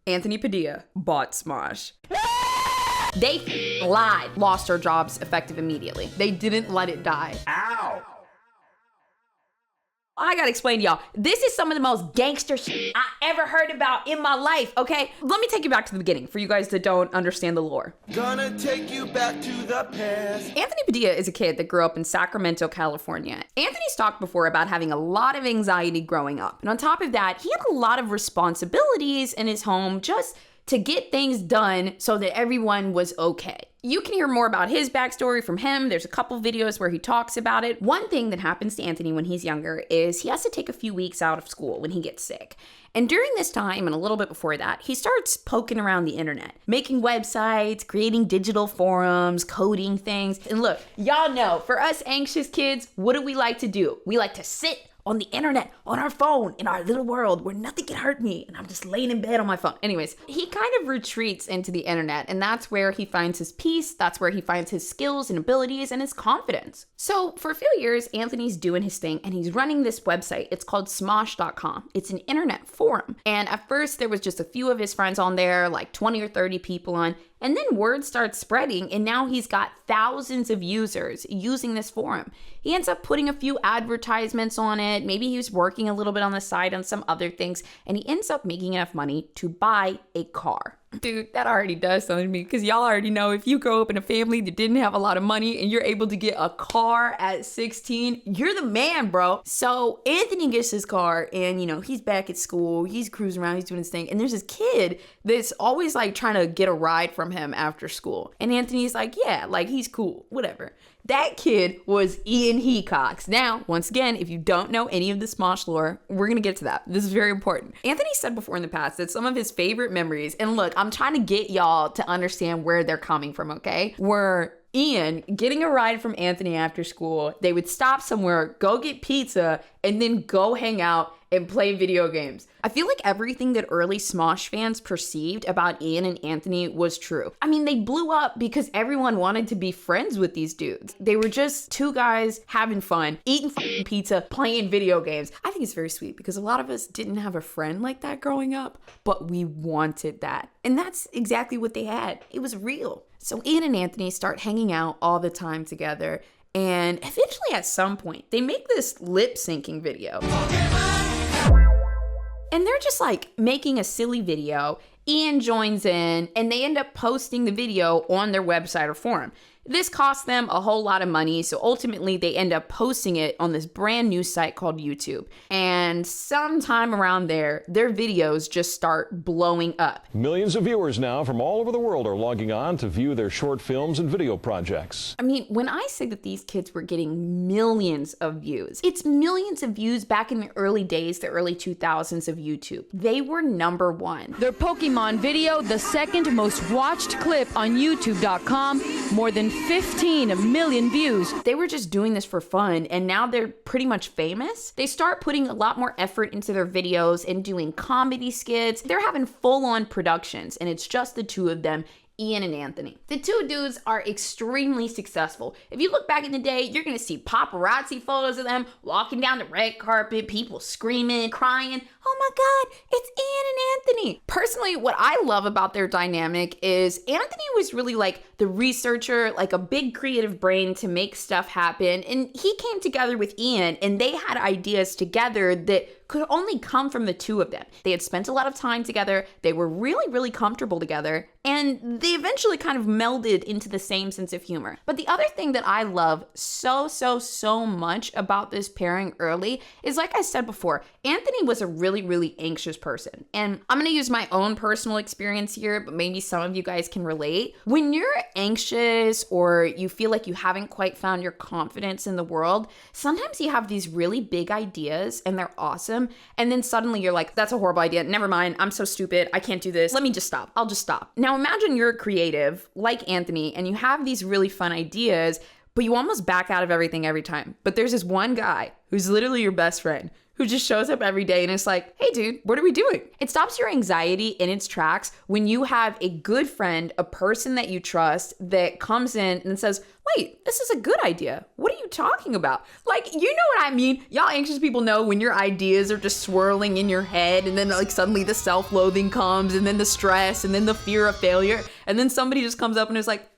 Anthony Padilla bought Smosh. They lied, lost their jobs effective immediately. They didn't let it die. Ow! I gotta explain to y'all, this is some of the most gangster shit I ever heard about in my life, okay? Let me take you back to the beginning for you guys that don't understand the lore. Gonna take you back to the past. Anthony Padilla is a kid that grew up in Sacramento, California. Anthony's talked before about having a lot of anxiety growing up. And on top of that, he had a lot of responsibilities in his home just to get things done so that everyone was okay. You can hear more about his backstory from him. There's a couple videos where he talks about it. One thing that happens to Anthony when he's younger is he has to take a few weeks out of school when he gets sick. And during this time, and a little bit before that, he starts poking around the internet, making websites, creating digital forums, coding things. And look, y'all know, for us anxious kids, what do we like to do? We like to sit on the internet, on our phone, in our little world where nothing can hurt me, and I'm just laying in bed on my phone. Anyways, he kind of retreats into the internet, and that's where he finds his peace, that's where he finds his skills and abilities and his confidence. So for a few years, Anthony's doing his thing, and he's running this website. It's called smosh.com. It's an internet forum. And at first, there was just a few of his friends on there, like 20 or 30 people on. And then word starts spreading, and now he's got thousands of users using this forum. He ends up putting a few advertisements on it. Maybe he was working a little bit on the side on some other things, and he ends up making enough money to buy a car. Dude, that already does something to me, because y'all already know if you grow up in a family that didn't have a lot of money and you're able to get a car at 16, you're the man, bro. So Anthony gets his car, and he's back at school, he's cruising around, he's doing his thing, and there's this kid that's always like trying to get a ride from him after school. And Anthony's like, yeah, like he's cool, whatever. That kid was Ian Hecox. Now, once again, if you don't know any of the Smosh lore, we're going to get to that. This is very important. Anthony said before in the past that some of his favorite memories, and look, I'm trying to get y'all to understand where they're coming from, okay? Were Ian getting a ride from Anthony after school. They would stop somewhere, go get pizza, and then go hang out and play video games. I feel like everything that early Smosh fans perceived about Ian and Anthony was true. I mean, they blew up because everyone wanted to be friends with these dudes. They were just two guys having fun, eating pizza, playing video games. I think it's very sweet because a lot of us didn't have a friend like that growing up, but we wanted that. And that's exactly what they had. It was real. So Ian and Anthony start hanging out all the time together, and eventually at some point, they make this lip syncing video. And they're just like making a silly video. Ian joins in, and they end up posting the video on their website or forum. This cost them a whole lot of money, so ultimately they end up posting it on this brand new site called YouTube. And sometime around there, their videos just start blowing up. Millions of viewers now from all over the world are logging on to view their short films and video projects. I mean, when I say that these kids were getting millions of views, it's millions of views back in the early days, the early 2000s of YouTube. They were number one. Their Pokemon video, the second most watched clip on YouTube.com, more than 15 million views. They were just doing this for fun, and now they're pretty much famous. They start putting a lot more effort into their videos and doing comedy skits. They're having full-on productions, and it's just the two of them, Ian and Anthony. The two dudes are extremely successful. If you look back in the day, you're gonna see paparazzi photos of them walking down the red carpet, people screaming, crying. Oh my God, it's Ian and Anthony. Personally, what I love about their dynamic is Anthony was really like the researcher, like a big creative brain to make stuff happen. And he came together with Ian, and they had ideas together that could only come from the two of them. They had spent a lot of time together. They were really, really comfortable together, and they eventually kind of melded into the same sense of humor. But the other thing that I love so much about this pairing early is, like I said before, Anthony was a really anxious person. And I'm gonna use my own personal experience here, but maybe some of you guys can relate. When you're anxious or you feel like you haven't quite found your confidence in the world, sometimes you have these really big ideas and they're awesome. And then suddenly you're like, that's a horrible idea. Never mind. I'm so stupid. I can't do this. Let me just stop. I'll just stop. Now imagine you're a creative like Anthony and you have these really fun ideas, but you almost back out of everything every time. But there's this one guy who's literally your best friend who just shows up every day and is like, hey dude, what are we doing? It stops your anxiety in its tracks when you have a good friend, a person that you trust that comes in and says, wait, this is a good idea. What are you talking about? Like, you know what I mean? Y'all anxious people know when your ideas are just swirling in your head and then like suddenly the self-loathing comes and then the stress and then the fear of failure. And then somebody just comes up and is like,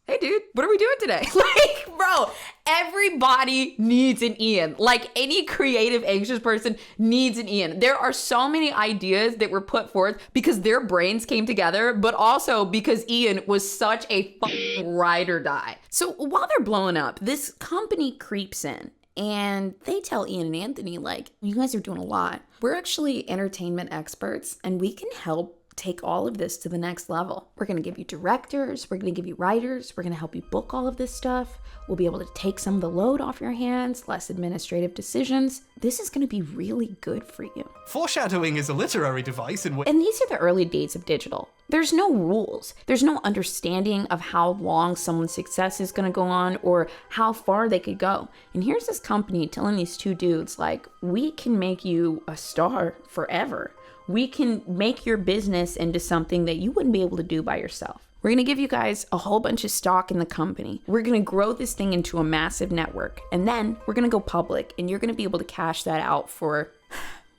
hey dude, what are we doing today? Like, bro, everybody needs an Ian. Like, any creative, anxious person needs an Ian. There are so many ideas that were put forth because their brains came together, but also because Ian was such a fucking ride or die. So while they're blowing up, this company creeps in and they tell Ian and Anthony, like, you guys are doing a lot. We're actually entertainment experts and we can help take all of this to the next level. We're going to give you directors, we're going to give you writers, we're going to help you book all of this stuff. We'll be able to take some of the load off your hands, less administrative decisions. This is going to be really good for you. Foreshadowing is a literary device in which... And these are the early days of digital. There's no rules. There's no understanding of how long someone's success is going to go on or how far they could go. And here's this company telling these two dudes, like, we can make you a star forever. We can make your business into something that you wouldn't be able to do by yourself. We're going to give you guys a whole bunch of stock in the company. We're going to grow this thing into a massive network. And then we're going to go public and you're going to be able to cash that out for,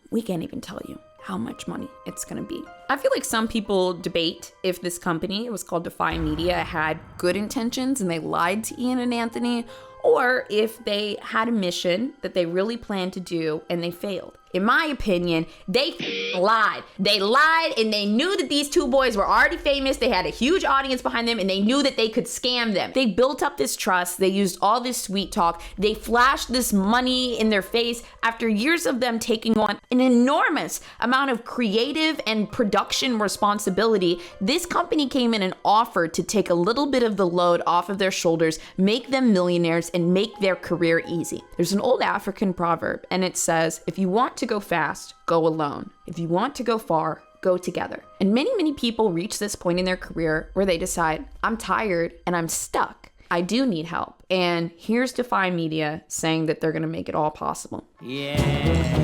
we can't even tell you how much money it's going to be. I feel like some people debate if this company, it was called Defy Media, had good intentions and they lied to Ian and Anthony, or if they had a mission that they really planned to do and they failed. In my opinion, they lied. They lied and they knew that these two boys were already famous. They had a huge audience behind them and they knew that they could scam them. They built up this trust. They used all this sweet talk. They flashed this money in their face after years of them taking on an enormous amount of creative and production responsibility. This company came in and offered to take a little bit of the load off of their shoulders, make them millionaires, and make their career easy. There's an old African proverb and it says, if you want to go fast, go alone. If you want to go far, go together. And many people reach this point in their career where they decide, I'm tired and I'm stuck. I do need help. And here's Defy Media saying that they're going to make it all possible. Yeah.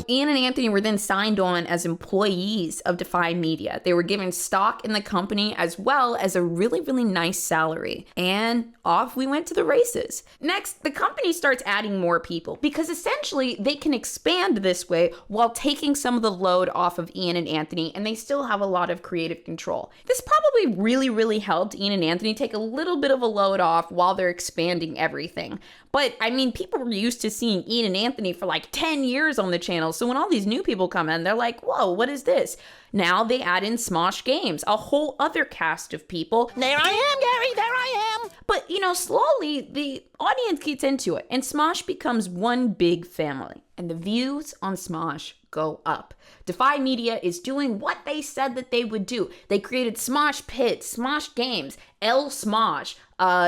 Ian and Anthony were then signed on as employees of Defy Media. They were given stock in the company as well as a really nice salary. And off we went to the races. Next, the company starts adding more people because essentially they can expand this way while taking some of the load off of Ian and Anthony, and they still have a lot of creative control. This probably really helped Ian and Anthony take a little bit of a load off while they're expanding everything. But I mean, people were used to seeing Ian and Anthony for like 10 years on the channel. So when all these new people come in, they're like, whoa, what is this? Now they add in Smosh Games, a whole other cast of people. There I am, Gary, there I am. But, you know, slowly the audience gets into it and Smosh becomes one big family. And the views on Smosh go up. Defy Media is doing what they said that they would do. They created Smosh Pits, Smosh Games, L Smosh,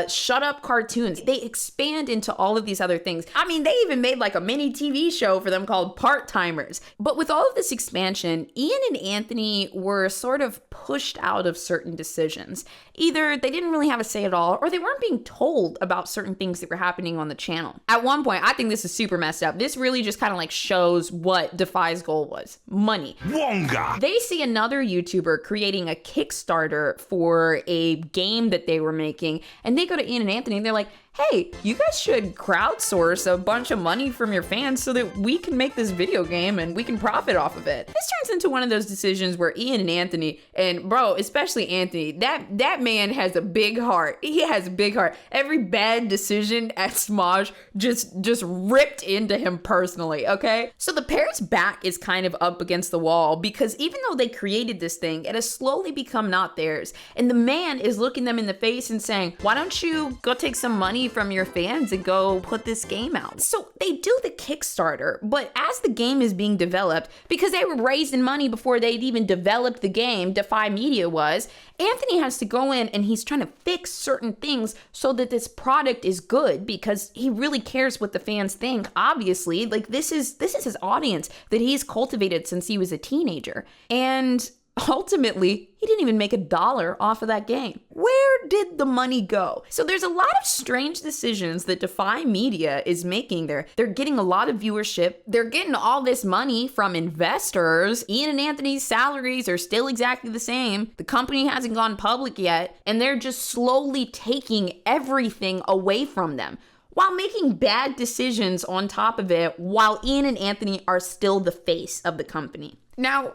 Shut Up Cartoons. They expand into all of these other things. I mean, they even made like a mini TV show for them called Part Timers. But with all of this expansion, Ian and Anthony were sort of pushed out of certain decisions. Either they didn't really have a say at all, or they weren't being told about certain things that were happening on the channel. At one point, I think this is super messed up. This really just kind of like shows what Defy's goal was. Money. Wonga! They see another YouTuber creating a Kickstarter for a game that they were making, and they go to Ian and Anthony and they're like, hey, you guys should crowdsource a bunch of money from your fans so that we can make this video game and we can profit off of it. This turns into one of those decisions where Ian and Anthony, and bro, especially Anthony, that man has a big heart. He has a big heart. Every bad decision at Smosh just ripped into him personally, okay? So the pair's back is kind of up against the wall because even though they created this thing, it has slowly become not theirs. And the man is looking them in the face and saying, why don't you go take some money from your fans and go put this game out? So they do the Kickstarter, but as the game is being developed, because they were raising money before they'd even developed the game, Defy Media was, Anthony has to go in and he's trying to fix certain things so that this product is good because he really cares what the fans think. Obviously, like this is his audience that he's cultivated since he was a teenager. And Ultimately, he didn't even make $1 off of that game. Where did the money go? So there's a lot of strange decisions that Defy Media is making there. They're getting a lot of viewership. They're getting all this money from investors. Ian and Anthony's salaries are still exactly the same. The company hasn't gone public yet, and they're just slowly taking everything away from them, while making bad decisions on top of it, while Ian and Anthony are still the face of the company. Now,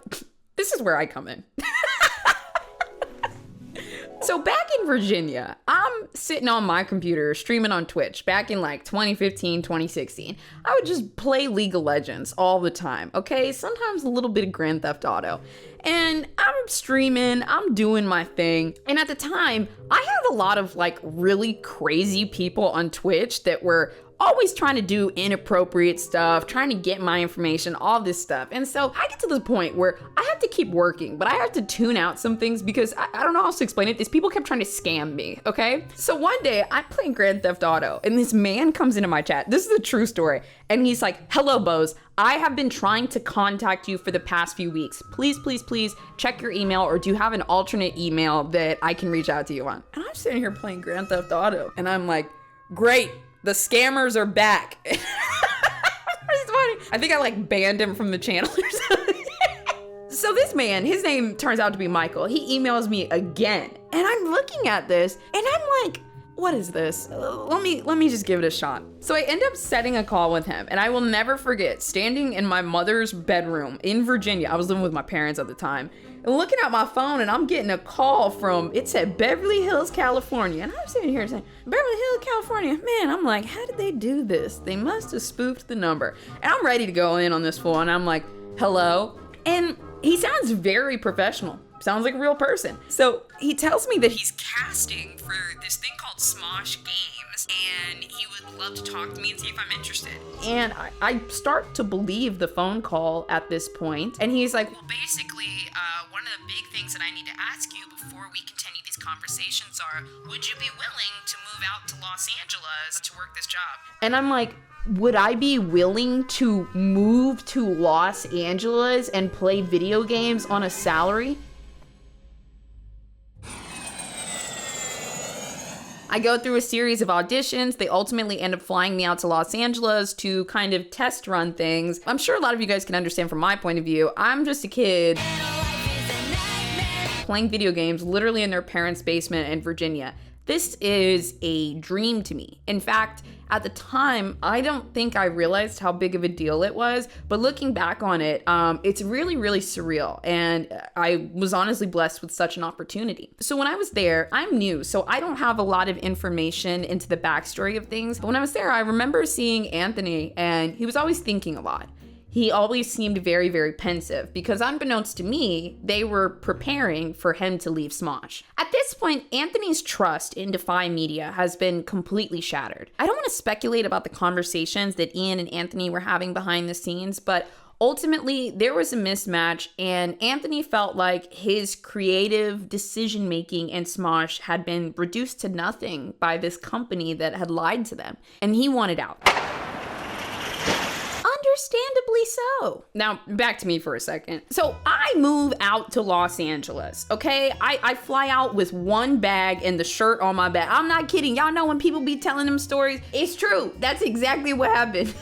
this is where I come in. So back in Virginia, I'm sitting on my computer streaming on Twitch back in like 2015, 2016. I would just play League of Legends all the time, okay? Sometimes a little bit of Grand Theft Auto. And I'm streaming, I'm doing my thing. And at the time, I had a lot of like really crazy people on Twitch that were always trying to do inappropriate stuff, trying to get my information, all this stuff. And so I get to the point where I have to keep working, but I have to tune out some things because I don't know how to explain it. These people kept trying to scam me, okay? So one day I'm playing Grand Theft Auto and this man comes into my chat. This is a true story. And he's like, "Hello, BOZE. I have been trying to contact you for the past few weeks. Please, please, please check your email, or do you have an alternate email that I can reach out to you on?" And I'm sitting here playing Grand Theft Auto and I'm like, "Great. The scammers are back." It's funny. I think I like banned him from the channel or something. So this man, his name turns out to be Michael. He emails me again, and I'm looking at this, and I'm like, what is this? Let me just give it a shot. So I end up setting a call with him, and I will never forget standing in my mother's bedroom in Virginia. I was living with my parents at the time, and looking at my phone, and I'm getting a call from, it said Beverly Hills, California. And I'm sitting here saying, Beverly Hills, California. Man, I'm like, how did they do this? They must have spoofed the number. And I'm ready to go in on this fool, and I'm like, hello? And he sounds very professional. Sounds like a real person. So he tells me that he's casting for this thing called Smosh Games, and he would love to talk to me and see if I'm interested. And I start to believe the phone call at this point. And he's like, well, basically, one of the big things that I need to ask you before we continue these conversations are, would you be willing to move out to Los Angeles to work this job? And I'm like, would I be willing to move to Los Angeles and play video games on a salary? I go through a series of auditions. They ultimately end up flying me out to Los Angeles to kind of test run things. I'm sure a lot of you guys can understand from my point of view. I'm just a kid playing video games literally in their parents' basement in Virginia. This is a dream to me. In fact, at the time, I don't think I realized how big of a deal it was, but looking back on it, it's really, really surreal. And I was honestly blessed with such an opportunity. So when I was there, I'm new, so I don't have a lot of information into the backstory of things. But when I was there, I remember seeing Anthony, and he was always thinking a lot. He always seemed very, very pensive because unbeknownst to me, they were preparing for him to leave Smosh. At this point, Anthony's trust in Defy Media has been completely shattered. I don't want to speculate about the conversations that Ian and Anthony were having behind the scenes, but ultimately there was a mismatch, and Anthony felt like his creative decision-making in Smosh had been reduced to nothing by this company that had lied to them, and he wanted out. Understandably so. Now, back to me for a second. So I move out to Los Angeles, okay? I fly out with one bag and the shirt on my back. I'm not kidding. Y'all know when people be telling them stories? It's true. That's exactly what happened.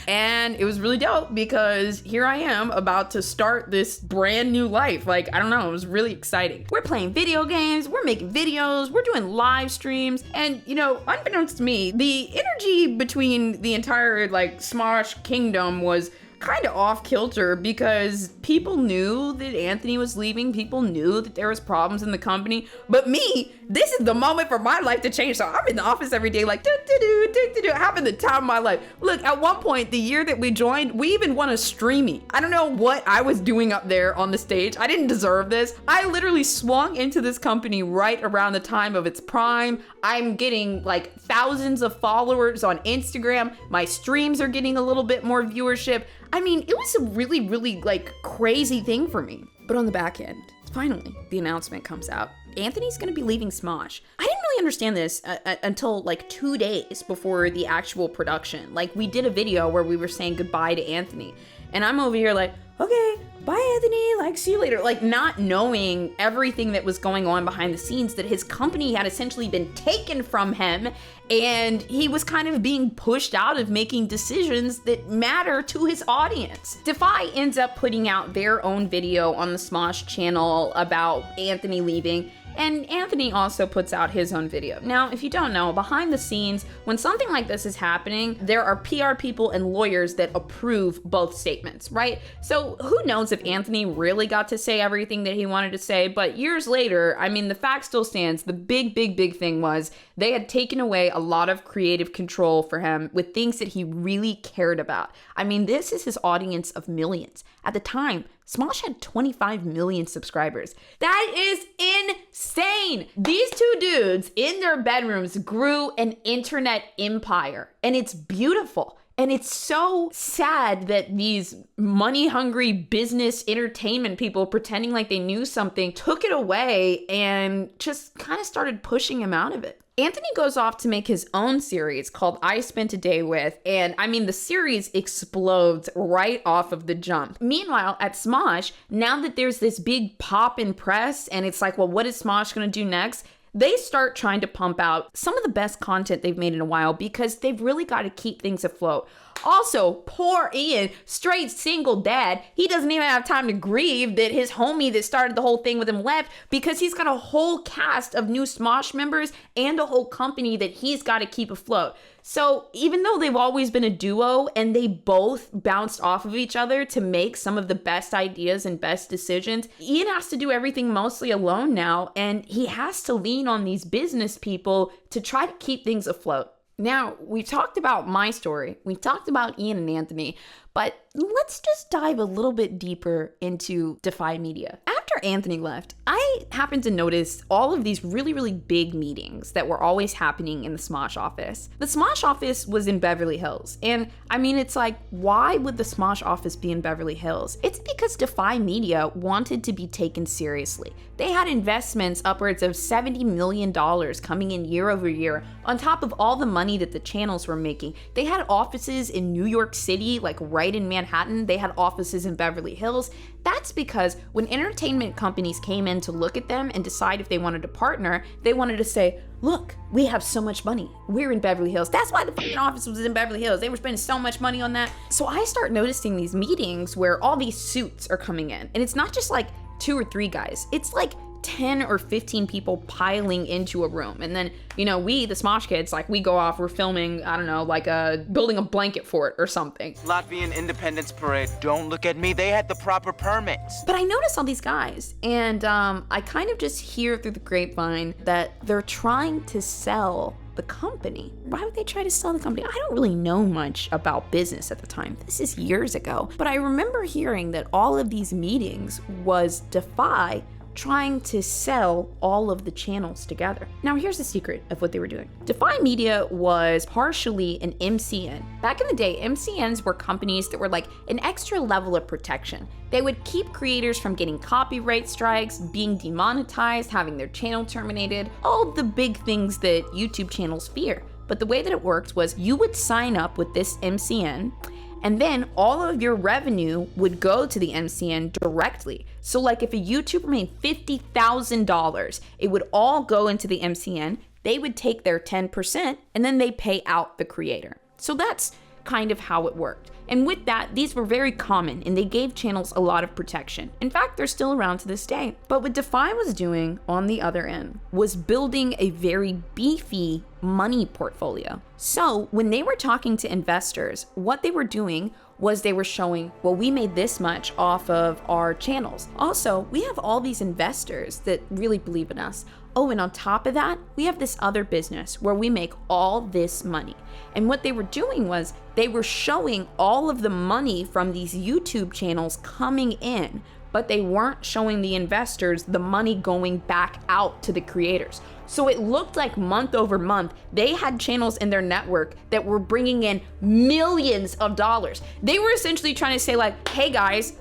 And it was really dope because here I am about to start this brand new life. Like, I don't know, it was really exciting. We're playing video games, we're making videos, we're doing live streams. And, you know, unbeknownst to me, the energy between the entire, like, Smosh kingdom was kind of off kilter because people knew that Anthony was leaving. People knew that there was problems in the company. But me, this is the moment for my life to change. So I'm in the office every day like, having the time of my life. Look, at one point, the year that we joined, we even won a streamy. I don't know what I was doing up there on the stage. I didn't deserve this. I literally swung into this company right around the time of its prime. I'm getting like thousands of followers on Instagram. My streams are getting a little bit more viewership. I mean, it was a really, really like crazy thing for me. But on the back end, finally, the announcement comes out. Anthony's gonna be leaving Smosh. I didn't really understand this until like 2 days before the actual production. Like, we did a video where we were saying goodbye to Anthony. And I'm over here like, okay, bye Anthony, like see you later. Like not knowing everything that was going on behind the scenes, that his company had essentially been taken from him and he was kind of being pushed out of making decisions that matter to his audience. Defy ends up putting out their own video on the Smosh channel about Anthony leaving, and Anthony also puts out his own video. Now, if you don't know, behind the scenes, when something like this is happening, there are PR people and lawyers that approve both statements, right? So who knows if Anthony really got to say everything that he wanted to say, but years later, I mean, the fact still stands. The big thing was they had taken away a lot of creative control for him with things that he really cared about. I mean, this is his audience of millions. At the time, Smosh had 25 million subscribers. That is insane. These two dudes in their bedrooms grew an internet empire, and it's beautiful. And it's so sad that these money-hungry business entertainment people pretending like they knew something took it away and just kind of started pushing him out of it. Anthony goes off to make his own series called I Spent a Day With, and I mean, the series explodes right off of the jump. Meanwhile, at Smosh, now that there's this big pop in press, and it's like, well, what is Smosh gonna do next? They start trying to pump out some of the best content they've made in a while because they've really got to keep things afloat. Also, poor Ian, straight single dad, he doesn't even have time to grieve that his homie that started the whole thing with him left because he's got a whole cast of new Smosh members and a whole company that he's got to keep afloat. So even though they've always been a duo and they both bounced off of each other to make some of the best ideas and best decisions, Ian has to do everything mostly alone now, and he has to lean on these business people to try to keep things afloat. Now, we've talked about my story, we've talked about Ian and Anthony, but let's just dive a little bit deeper into Defy Media. After Anthony left, I happened to notice all of these really big meetings that were always happening in the Smosh office. The Smosh office was in Beverly Hills, and I mean, it's like, why would the Smosh office be in Beverly Hills? It's because Defy Media wanted to be taken seriously. They had investments upwards of $70 million coming in year over year, on top of all the money that the channels were making. They had offices in New York City, like right in Manhattan. They had offices in Beverly Hills. That's because when entertainment companies came in to look at them and decide if they wanted to partner, they wanted to say, look, we have so much money. We're in Beverly Hills. That's why the fucking office was in Beverly Hills. They were spending so much money on that. So I start noticing these meetings where all these suits are coming in. And it's not just like 2 or 3 guys. It's like 10 or 15 people piling into a room. And then, you know, we, the Smosh kids, like we go off, we're filming, I don't know, like building a blanket fort or something. Latvian Independence Parade. Don't look at me. They had the proper permits. But I notice all these guys, and I kind of just hear through the grapevine that they're trying to sell the company. Why would they try to sell the company? I don't really know much about business at the time. This is years ago. But I remember hearing that all of these meetings was Defy trying to sell all of the channels together. Now here's the secret of what they were doing. Defy Media was partially an MCN. Back in the day, MCNs were companies that were like an extra level of protection. They would keep creators from getting copyright strikes, being demonetized, having their channel terminated, all the big things that YouTube channels fear. But the way that it worked was you would sign up with this MCN, and then all of your revenue would go to the MCN directly. So like if a YouTuber made $50,000, it would all go into the MCN. They would take their 10% and then they pay out the creator. So that's kind of how it worked. And with that, these were very common and they gave channels a lot of protection. In fact, they're still around to this day. But what Defy was doing on the other end was building a very beefy money portfolio. So when they were talking to investors, what they were doing was they were showing, well, we made this much off of our channels. Also, we have all these investors that really believe in us. Oh, and on top of that, we have this other business where we make all this money. And what they were doing was they were showing all of the money from these YouTube channels coming in, but they weren't showing the investors the money going back out to the creators. So it looked like month over month, they had channels in their network that were bringing in millions of dollars. They were essentially trying to say like, hey guys,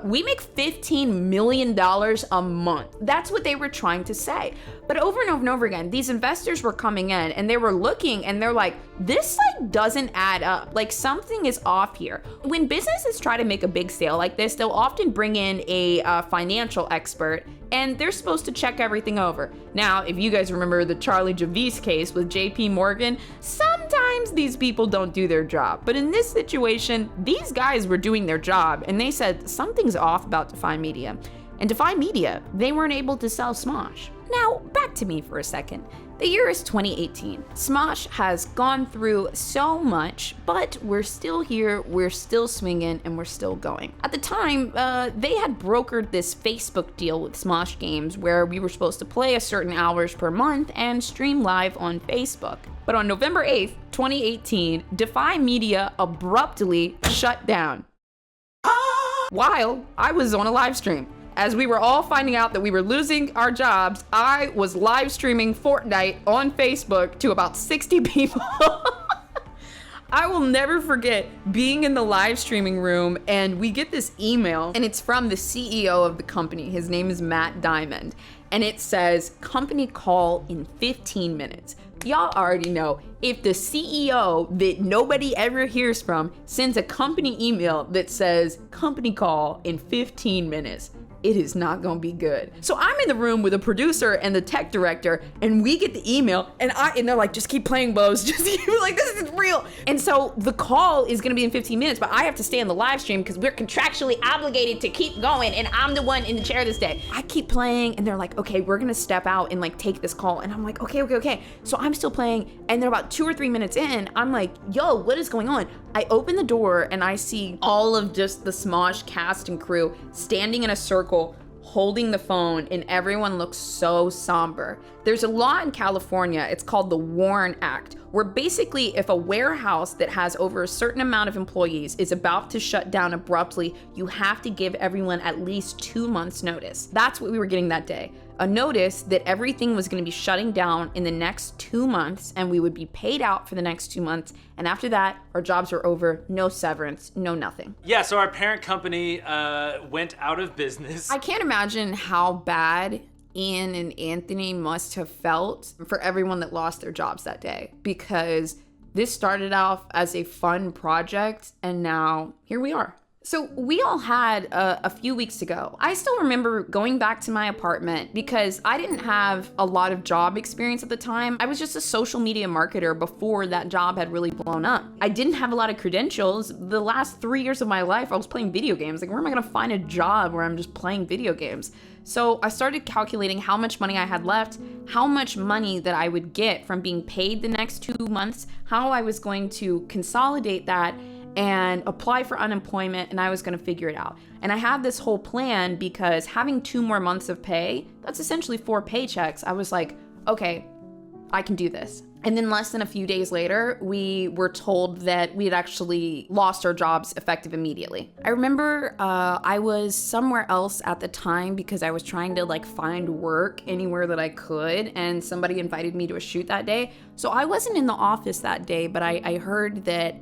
we make $15 million a month. That's what they were trying to say. But over and over and over again, these investors were coming in and they were looking and they're like, this like doesn't add up. Like something is off here. When businesses try to make a big sale like this, they'll often bring in a financial expert and they're supposed to check everything over. Now, if you guys remember the Charlie Javice case with JP Morgan, sometimes these people don't do their job. But in this situation, these guys were doing their job and they said something's off about Defy Media. And Defy Media, they weren't able to sell Smosh. Now, back to me for a second. The year is 2018. Smosh has gone through so much, but we're still here, we're still swinging, and we're still going. At the time, they had brokered this Facebook deal with Smosh Games where we were supposed to play a certain hours per month and stream live on Facebook. But on November 8th, 2018, Defy Media abruptly shut down while I was on a live stream. As we were all finding out that we were losing our jobs, I was live streaming Fortnite on Facebook to about 60 people. I will never forget being in the live streaming room and we get this email and it's from the CEO of the company. His name is Matt Diamond. And it says, company call in 15 minutes. Y'all already know, if the CEO that nobody ever hears from sends a company email that says, company call in 15 minutes, it is not gonna be good. So I'm in the room with the producer and the tech director, and we get the email, and they're like, just keep playing, BOZE. Just keep, like, this is real. And so the call is gonna be in 15 minutes, but I have to stay on the live stream because we're contractually obligated to keep going, and I'm the one in the chair this day. I keep playing, and they're like, okay, we're gonna step out and like take this call. And I'm like, okay. So I'm still playing, and they're about 2 or 3 minutes in. I'm like, yo, what is going on? I open the door and I see all of just the Smosh cast and crew standing in a circle holding the phone, and everyone looks so somber. There's a law in California, it's called the WARN Act, where basically if a warehouse that has over a certain amount of employees is about to shut down abruptly, you have to give everyone at least 2 months notice. That's what we were getting that day. A notice that everything was going to be shutting down in the next 2 months and we would be paid out for the next 2 months. And after that, our jobs were over, no severance, no nothing. Yeah, so our parent company went out of business. I can't imagine how bad Ian and Anthony must have felt for everyone that lost their jobs that day, because this started off as a fun project and now here we are. So we all had a few weeks ago. I still remember going back to my apartment because I didn't have a lot of job experience at the time. I was just a social media marketer before that job had really blown up. I didn't have a lot of credentials. The last 3 years of my life, I was playing video games. Like, where am I gonna find a job where I'm just playing video games? So I started calculating how much money I had left, how much money that I would get from being paid the next 2 months, how I was going to consolidate that and apply for unemployment, and I was gonna figure it out. And I had this whole plan because having 2 more months of pay, that's essentially 4 paychecks. I was like, okay, I can do this. And then less than a few days later, we were told that we had actually lost our jobs effective immediately. I remember I was somewhere else at the time because I was trying to like find work anywhere that I could, and somebody invited me to a shoot that day. So I wasn't in the office that day, but I heard that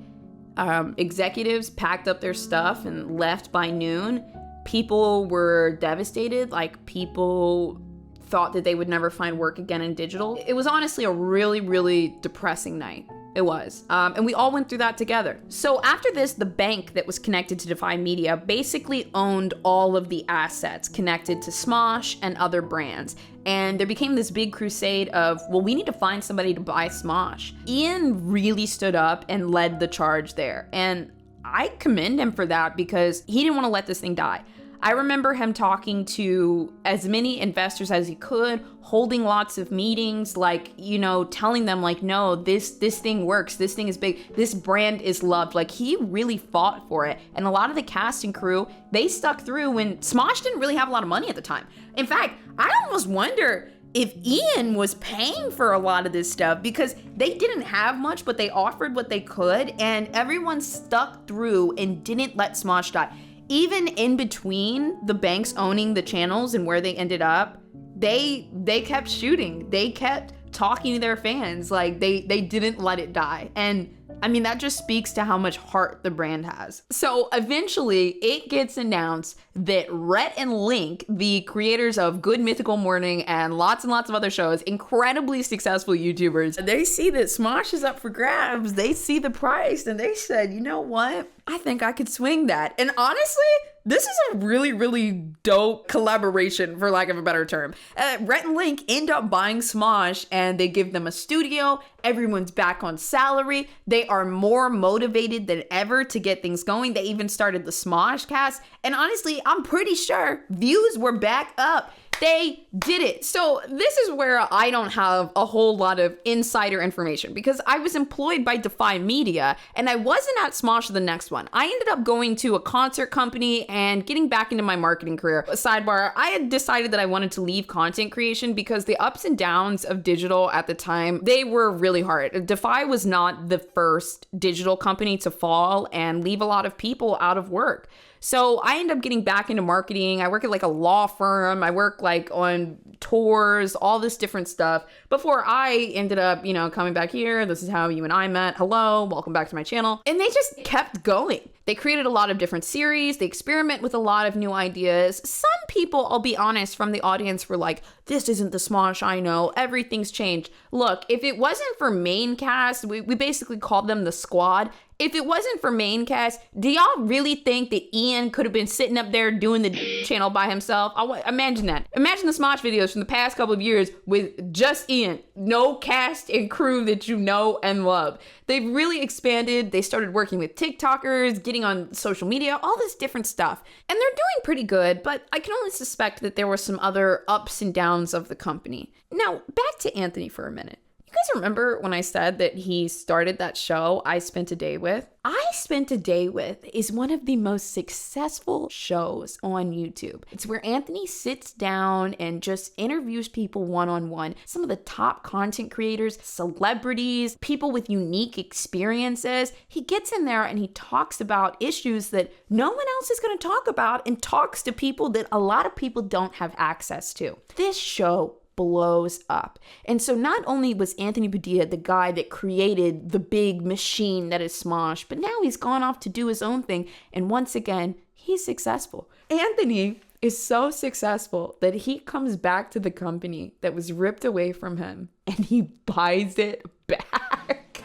executives packed up their stuff and left by noon. People were devastated. Like, people thought that they would never find work again in digital. It was honestly a really, really depressing night. It was. And we all went through that together. So after this, the bank that was connected to Defy Media basically owned all of the assets connected to Smosh and other brands. And there became this big crusade of, well, we need to find somebody to buy Smosh. Ian really stood up and led the charge there. And I commend him for that because he didn't want to let this thing die. I remember him talking to as many investors as he could, holding lots of meetings, like, you know, telling them like, no, this thing works, this thing is big, this brand is loved. Like, he really fought for it. And a lot of the cast and crew, they stuck through when Smosh didn't really have a lot of money at the time. In fact, I almost wonder if Ian was paying for a lot of this stuff because they didn't have much, but they offered what they could, and everyone stuck through and didn't let Smosh die. Even in between the banks owning the channels and where they ended up, they kept shooting. They kept talking to their fans. Like they didn't let it die. And I mean, that just speaks to how much heart the brand has. So eventually it gets announced that Rhett and Link, the creators of Good Mythical Morning and lots of other shows, incredibly successful YouTubers, they see that Smosh is up for grabs. They see the price and they said, you know what? I think I could swing that. And honestly, this is a really, really dope collaboration, for lack of a better term. Rhett and Link end up buying Smosh and they give them a studio. Everyone's back on salary. They are more motivated than ever to get things going. They even started the Smosh cast. And honestly, I'm pretty sure views were back up. They did it. So this is where I don't have a whole lot of insider information because I was employed by Defy Media and I wasn't at Smosh the next one. I ended up going to a concert company and getting back into my marketing career. Sidebar, I had decided that I wanted to leave content creation because the ups and downs of digital at the time, they were really hard. Defy was not the first digital company to fall and leave a lot of people out of work. So I ended up getting back into marketing. I work at like a law firm. I work like on tours, all this different stuff before I ended up, coming back here. This is how you and I met. Hello, welcome back to my channel. And they just kept going. They created a lot of different series. They experiment with a lot of new ideas. Some people, I'll be honest, from the audience were like, this isn't the Smosh I know. Everything's changed. Look, if it wasn't for main cast, we basically called them the squad. If it wasn't for main cast, do y'all really think that Ian could have been sitting up there doing the channel by himself? Imagine that. Imagine the Smosh videos from the past couple of years with just Ian. No cast and crew that you know and love. They've really expanded. They started working with TikTokers, getting on social media, all this different stuff. And they're doing pretty good, but I can only suspect that there were some other ups and downs of the company. Now, back to Anthony for a minute. You guys remember when I said that he started that show, I Spent a Day With? I Spent a Day With is one of the most successful shows on YouTube. It's where Anthony sits down and just interviews people one-on-one. Some of the top content creators, celebrities, people with unique experiences. He gets in there and he talks about issues that no one else is going to talk about and talks to people that a lot of people don't have access to. This show blows up. And so not only was Anthony Padilla the guy that created the big machine that is Smosh, but now he's gone off to do his own thing. And once again, he's successful. Anthony is so successful that he comes back to the company that was ripped away from him and he buys it back.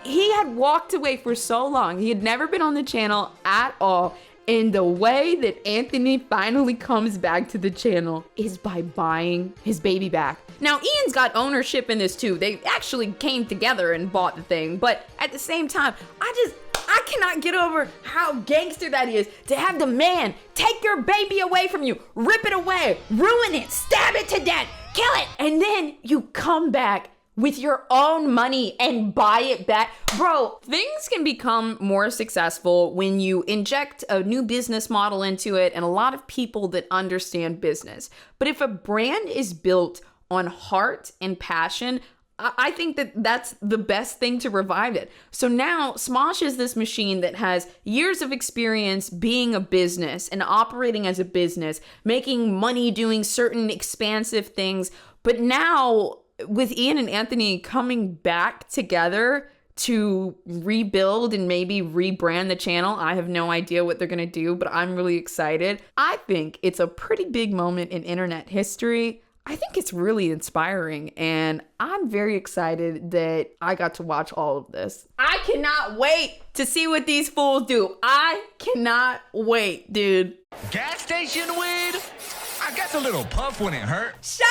He had walked away for so long. He had never been on the channel at all. And the way that Anthony finally comes back to the channel is by buying his baby back. Now, Ian's got ownership in this too. They actually came together and bought the thing. But at the same time, I cannot get over how gangster that is to have the man take your baby away from you, rip it away, ruin it, stab it to death, kill it. And then you come back with your own money and buy it back. Bro, things can become more successful when you inject a new business model into it and a lot of people that understand business. But if a brand is built on heart and passion, I think that that's the best thing to revive it. So now Smosh is this machine that has years of experience being a business and operating as a business, making money doing certain expansive things. But now with Ian and Anthony coming back together to rebuild and maybe rebrand the channel, I have no idea what they're going to do, but I'm really excited. I think it's a pretty big moment in internet history. I think it's really inspiring, and I'm very excited that I got to watch all of this. I cannot wait to see what these fools do. I cannot wait, dude. Gas station weed? I guess a little puff wouldn't hurt. Shut